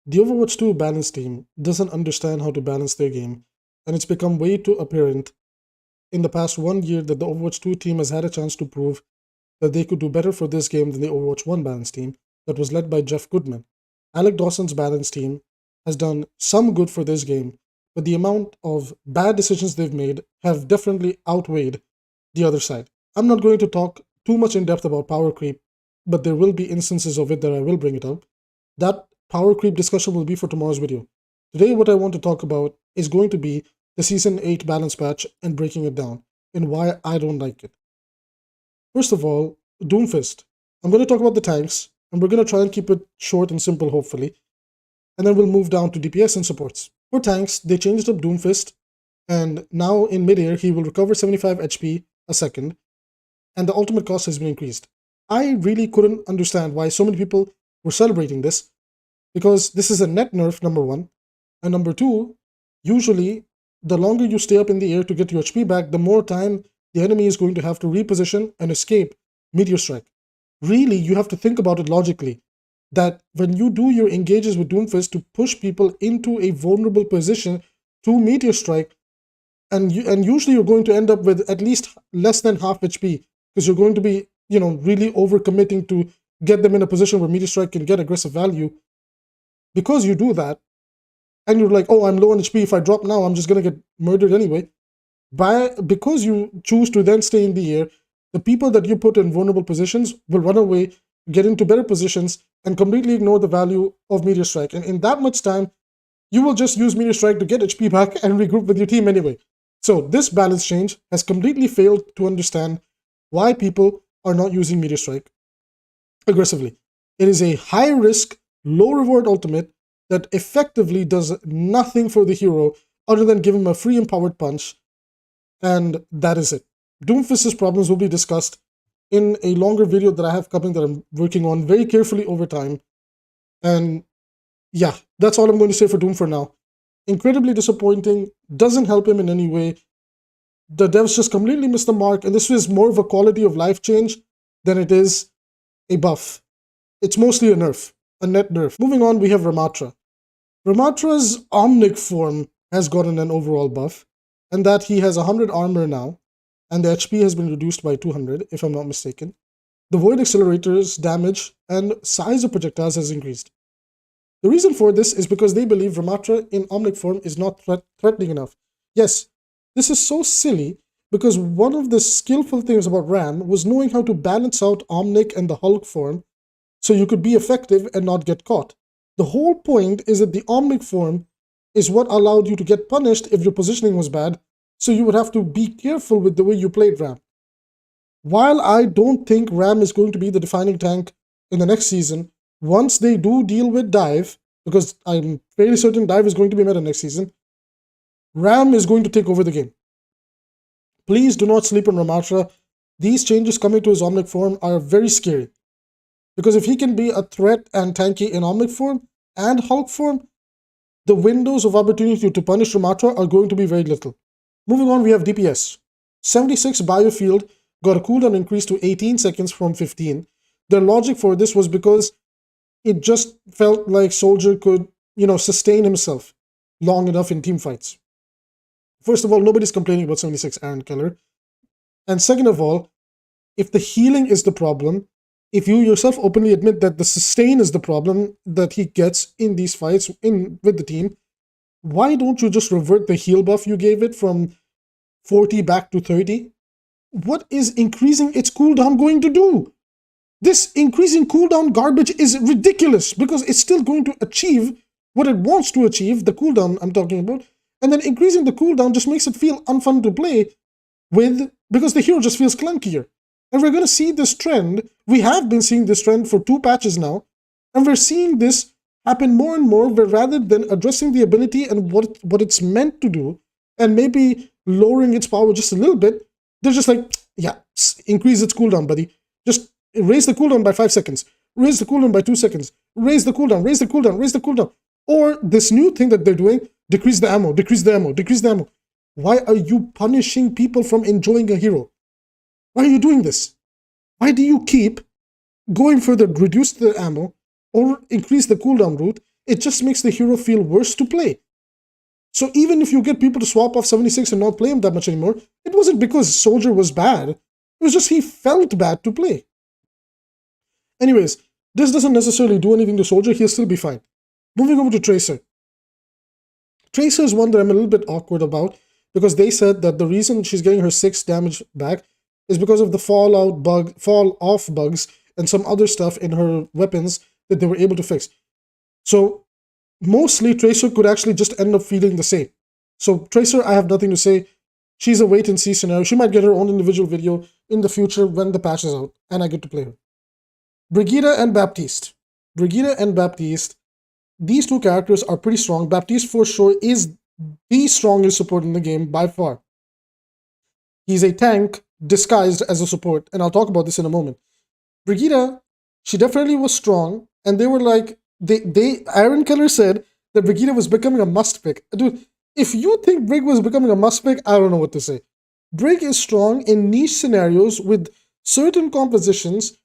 The Overwatch 2 balance team doesn't understand how to balance their game, and it's become way too apparent in the past 1 year that the Overwatch 2 team has had a chance to prove that they could do better for this game than the Overwatch 1 balance team that was led by Jeff Goodman. Alec Dawson's balance team has done some good for this game, but the amount of bad decisions they've made have definitely outweighed the other side. I'm not going to talk too much in depth about power creep, but there will be instances of it that I will bring it up. That power creep discussion will be for tomorrow's video. Today, what I want to talk about is going to be the Season 8 balance patch and breaking it down, and why I don't like it. First of all, Doomfist. I'm going to talk about the tanks, and we're going to try and keep it short and simple, hopefully. And then we'll move down to DPS and supports. For tanks, they changed up Doomfist, and now in midair, he will recover 75 HP a second, and the ultimate cost has been increased. I really couldn't understand why so many people were celebrating this, because this is a net nerf, number one, and number two, usually the longer you stay up in the air to get your HP back, the more time the enemy is going to have to reposition and escape Meteor Strike. Really, you have to think about it logically, that when you do your engages with Doomfist to push people into a vulnerable position to Meteor Strike, and usually you're going to end up with at least less than half HP, because you're going to be, really overcommitting to get them in a position where Meteor Strike can get aggressive value. Because you do that, and you're like, oh, I'm low on HP, if I drop now, I'm just going to get murdered anyway. Because you choose to then stay in the air, the people that you put in vulnerable positions will run away, get into better positions, and completely ignore the value of Meteor Strike. And in that much time, you will just use Meteor Strike to get HP back and regroup with your team anyway. So this balance change has completely failed to understand why people are not using Meteor Strike aggressively. It is a high-risk, low-reward ultimate that effectively does nothing for the hero other than give him a free empowered punch, and that is it. Doomfist's problems will be discussed in a longer video that I have coming that I'm working on very carefully over time. And yeah, that's all I'm going to say for Doom for now. Incredibly disappointing, doesn't help him in any way. The devs just completely missed the mark, and this is more of a quality of life change than it is a buff. It's mostly a nerf, a net nerf. Moving on, we have Ramatra. Ramatra's Omnic form has gotten an overall buff, and that he has 100 armor now, and the HP has been reduced by 200, if I'm not mistaken. The Void Accelerator's damage and size of projectiles has increased. The reason for this is because they believe Ramatra in Omnic form is not threatening enough. Yes, this is so silly, because one of the skillful things about Ram was knowing how to balance out Omnic and the Hulk form so you could be effective and not get caught. The whole point is that the Omnic form is what allowed you to get punished if your positioning was bad, so you would have to be careful with the way you played Ram. While I don't think Ram is going to be the defining tank in the next season, once they do deal with Dive, because I'm fairly certain Dive is going to be meta next season, Ram is going to take over the game. Please do not sleep on Ramatra. These changes coming to his Omnic form are very scary, because if he can be a threat and tanky in Omnic form and Hulk form, the windows of opportunity to punish Ramatra are going to be very little. Moving on, we have DPS. 76 Biofield got a cooldown increase to 18 seconds from 15. Their logic for this was because it just felt like Soldier could, sustain himself long enough in team fights. First of all, nobody's complaining about 76 Aaron Keller. And second of all, if the healing is the problem, if you yourself openly admit that the sustain is the problem that he gets in these fights with the team, why don't you just revert the heal buff you gave it from 40 back to 30? What is increasing its cooldown going to do? This increasing cooldown garbage is ridiculous, because it's still going to achieve what it wants to achieve, the cooldown I'm talking about, and then increasing the cooldown just makes it feel unfun to play with, because the hero just feels clunkier. And we're going to see this trend. We have been seeing this trend for 2 patches now, and we're seeing this happen more and more, where rather than addressing the ability and what it's meant to do, and maybe lowering its power just a little bit, they're just like, yeah, increase its cooldown, buddy. Just raise the cooldown by 5 seconds. Raise the cooldown by 2 seconds. Raise the cooldown, raise the cooldown, raise the cooldown. Or this new thing that they're doing, decrease the ammo, decrease the ammo, decrease the ammo. Why are you punishing people from enjoying a hero? Why are you doing this? Why do you keep going for the reduce the ammo or increase the cooldown route it just makes the hero feel worse to play. So even if you get people to swap off 76 and not play him that much anymore, it wasn't because Soldier was bad. It was just he felt bad to play. Anyways, this doesn't necessarily do anything to Soldier. He'll still be fine. Moving over to Tracer. Tracer is one that I'm a little bit awkward about because they said that the reason she's getting her 6 damage back is because of the fall off bugs and some other stuff in her weapons that they were able to fix. So mostly Tracer could actually just end up feeling the same. So Tracer, I have nothing to say. She's a wait and see scenario. She might get her own individual video in the future when the patch is out and I get to play her. Brigitte and Baptiste. Brigitte and Baptiste, these two characters are pretty strong. Baptiste for sure is the strongest support in the game by far. He's a tank disguised as a support, and I'll talk about this in a moment. Brigitte, she definitely was strong, and they were like, Aaron Keller said that Brigitte was becoming a must pick. Dude, if you think Brig was becoming a must pick, I don't know what to say. Brig is strong in niche scenarios with certain compositions,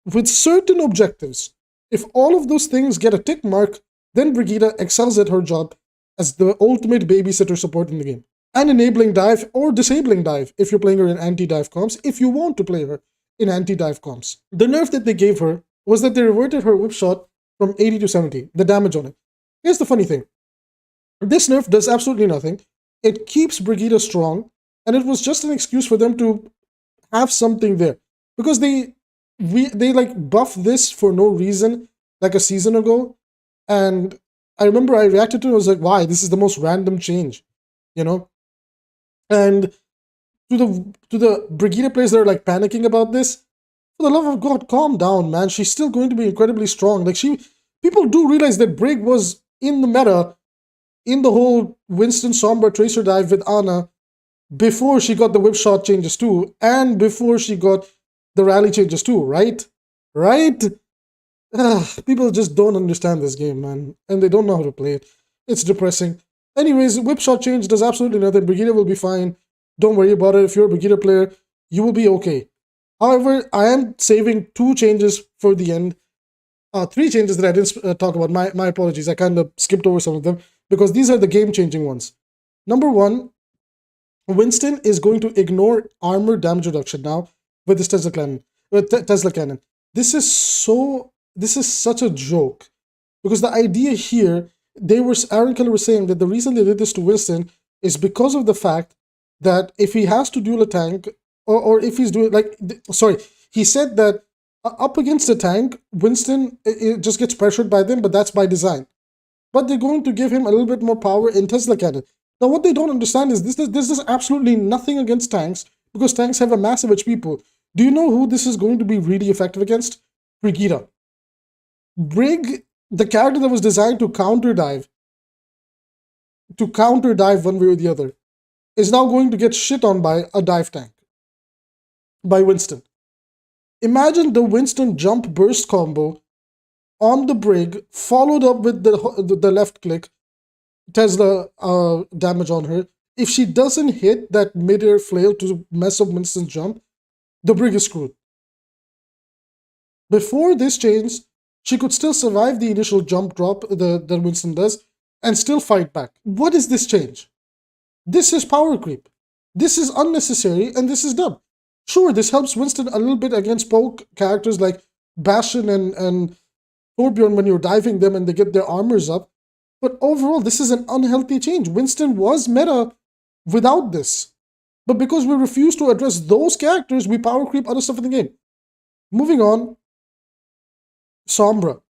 with certain objectives. If all of those things get a tick mark, then Brigitte excels at her job as the ultimate babysitter support in the game. And enabling dive or disabling dive if you're playing her in anti-dive comps, if you want to play her in anti-dive comps. The nerf that they gave her was that they reverted her whip shot from 80 to 70, the damage on it. Here's the funny thing. This nerf does absolutely nothing. It keeps Brigitte strong, and it was just an excuse for them to have something there. Because they like buffed this for no reason like a season ago, and I remember I reacted to it. I was like, why? This is the most random change, you know? And to the Brigitte players that are like panicking about this, for the love of God, calm down, man. She's still going to be incredibly strong. Like people do realize that Brig was in the meta in the whole Winston Sombra Tracer dive with Ana before she got the whip shot changes too, and before she got the rally changes too, right? Right? People just don't understand this game, man, and they don't know how to play it. It's depressing. Anyways, whip shot change does absolutely nothing. Brigitte will be fine. Don't worry about it. If you're a Brigitte player, you will be okay. However, I am saving 2 changes for the end. 3 changes that I didn't talk about. My apologies. I kind of skipped over some of them because these are the game-changing ones. Number 1, Winston is going to ignore armor damage reduction now with this Tesla cannon. This is such a joke because the idea here, Aaron Keller was saying that the reason they did this to Winston is because of the fact that if he has to duel a tank, or if he's doing he said that up against a tank, Winston it just gets pressured by them, but that's by design. But they're going to give him a little bit more power in Tesla cannon. Now, what they don't understand is this is absolutely nothing against tanks because tanks have a massive HP pool. Do you know who this is going to be really effective against? Brigitte. Brig, the character that was designed to counter dive one way or the other, is now going to get shit on by a dive tank. By Winston. Imagine the Winston jump burst combo on the Brig, followed up with the left click, Tesla damage on her. If she doesn't hit that mid-air flail to mess up Winston's jump, the Brig is screwed. Before this change, she could still survive the initial jump drop that Winston does and still fight back. What is this change? This is power creep. This is unnecessary and this is dumb. Sure, this helps Winston a little bit against poke characters like Bastion and Torbjorn when you're diving them and they get their armors up. But overall, this is an unhealthy change. Winston was meta without this. But because we refuse to address those characters, we power creep other stuff in the game. Moving on. Sombra.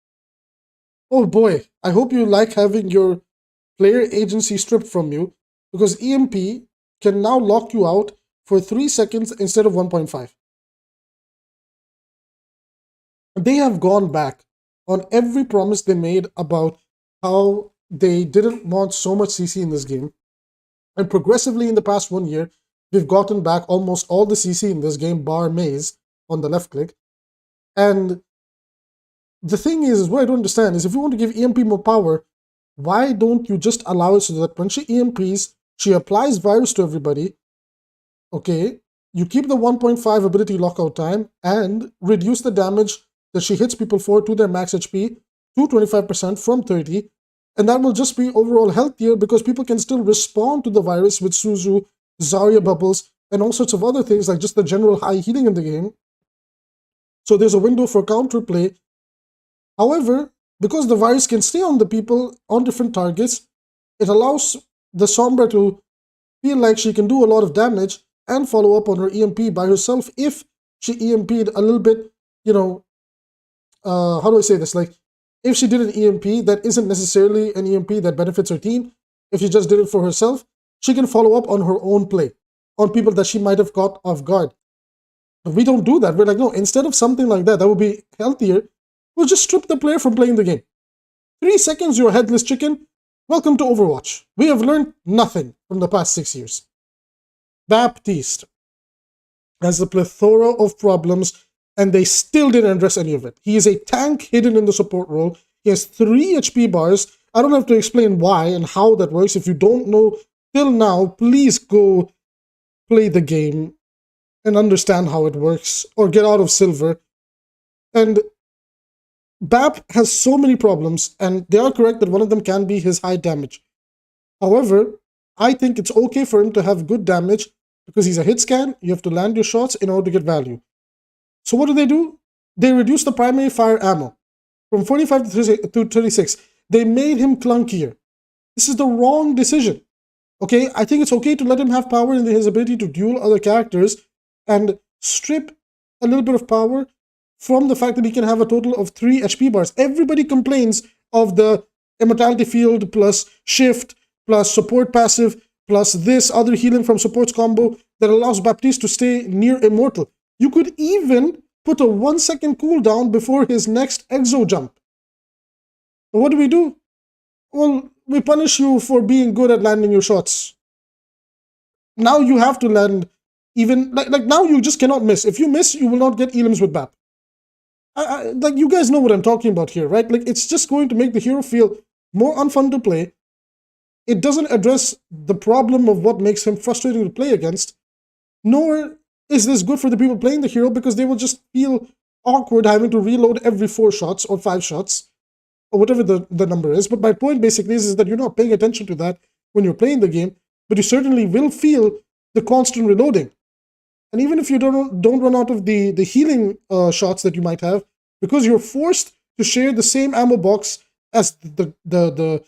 Oh boy, I hope you like having your player agency stripped from you because EMP can now lock you out for 3 seconds instead of 1.5. They have gone back on every promise they made about how they didn't want so much CC in this game. And progressively in the past 1 year, we've gotten back almost all the CC in this game, bar Maze on the left click. And the thing is what I don't understand is if you want to give EMP more power, why don't you just allow it so that when she EMPs, she applies virus to everybody, okay, you keep the 1.5 ability lockout time and reduce the damage that she hits people for to their max HP to 25% from 30, and that will just be overall healthier because people can still respond to the virus with Suzu, Zarya bubbles, and all sorts of other things like just the general high healing in the game. So there's a window for counterplay. However, because the virus can stay on the people on different targets, it allows the Sombra to feel like she can do a lot of damage and follow up on her EMP by herself if she EMP'd a little bit, you know, how do I say this? Like, if she did an EMP that isn't necessarily an EMP that benefits her team, if she just did it for herself, she can follow up on her own play, on people that she might have caught off guard. But we don't do that. We're like, no, instead of something like that, that would be healthier, we'll just strip the player from playing the game. 3 seconds, you're a headless chicken. Welcome to Overwatch. We have learned nothing from the past 6 years. Baptiste has a plethora of problems, and they still didn't address any of it. He is a tank hidden in the support role. He has 3 HP bars. I don't have to explain why and how that works. If you don't know till now, please go play the game and understand how it works, or get out of silver. And BAP has so many problems, and they are correct that one of them can be his high damage. However, I think it's okay for him to have good damage because he's a hit scan. You have to land your shots in order to get value. So what do? They reduce the primary fire ammo from 45 to 36. They made him clunkier. This is the wrong decision. Okay, I think it's okay to let him have power in his ability to duel other characters and strip a little bit of power from the fact that he can have a total of 3 HP bars. Everybody complains of the immortality field plus shift plus support passive plus this other healing from supports combo that allows Baptiste to stay near immortal. You could even put a 1-second cooldown before his next exo jump. But what do? Well, we punish you for being good at landing your shots. Now you have to land even, like now you just cannot miss. If you miss, you will not get elims with BAP. Like, you guys know what I'm talking about here, right? Like, it's just going to make the hero feel more unfun to play. It doesn't address the problem of what makes him frustrating to play against, nor is this good for the people playing the hero because they will just feel awkward having to reload every 4 shots or 5 shots, or whatever the number is. But my point basically is that you're not paying attention to that when you're playing the game, but you certainly will feel the constant reloading. And even if you don't run out of the healing shots that you might have, because you're forced to share the same ammo box as the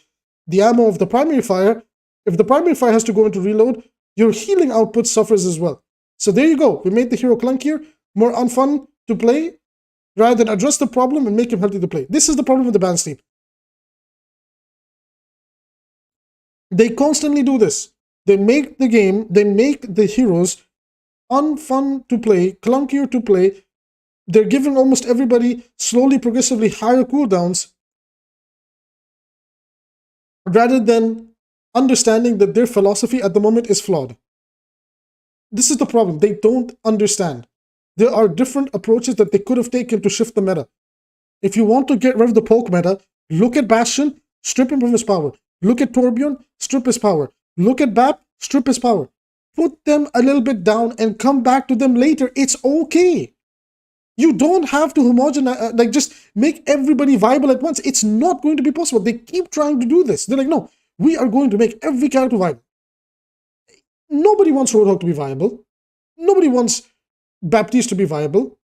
ammo of the primary fire, if the primary fire has to go into reload, your healing output suffers as well. So there you go. We made the hero clunkier, more unfun to play, rather than address the problem and make him healthy to play. This is the problem with the ban team. They constantly do this. They make the game, they make the heroes unfun to play, clunkier to play. They're giving almost everybody slowly, progressively higher cooldowns rather than understanding that their philosophy at the moment is flawed. This is the problem. They don't understand. There are different approaches that they could have taken to shift the meta. If you want to get rid of the poke meta, look at Bastion, strip him of his power. Look at Torbjorn, strip his power. Look at BAP, strip his power. Put them a little bit down and come back to them later. It's okay. You don't have to homogenize, like just make everybody viable at once. It's not going to be possible. They keep trying to do this. They're like, no, we are going to make every character viable. Nobody wants Roadhog to be viable. Nobody wants Baptiste to be viable.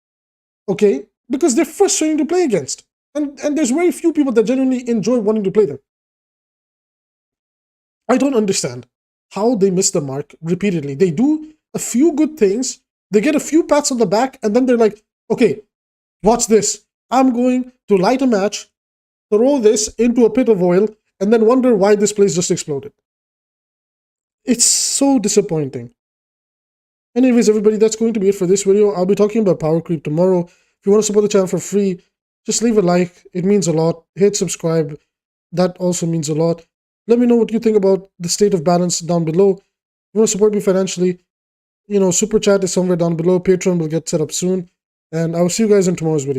Okay? Because they're frustrating to play against. And there's very few people that genuinely enjoy wanting to play them. I don't understand how they miss the mark repeatedly. They do a few good things, they get a few pats on the back, and then they're like, okay, watch this. I'm going to light a match, throw this into a pit of oil, and then wonder why this place just exploded. It's so disappointing. Anyways, everybody, that's going to be it for this video. I'll be talking about power creep tomorrow. If you want to support the channel for free, just leave a like. It means a lot. Hit subscribe. That also means a lot. Let me know what you think about the state of balance down below. If you want to support me financially, you know, Super Chat is somewhere down below. Patreon will get set up soon. And I will see you guys in tomorrow's video.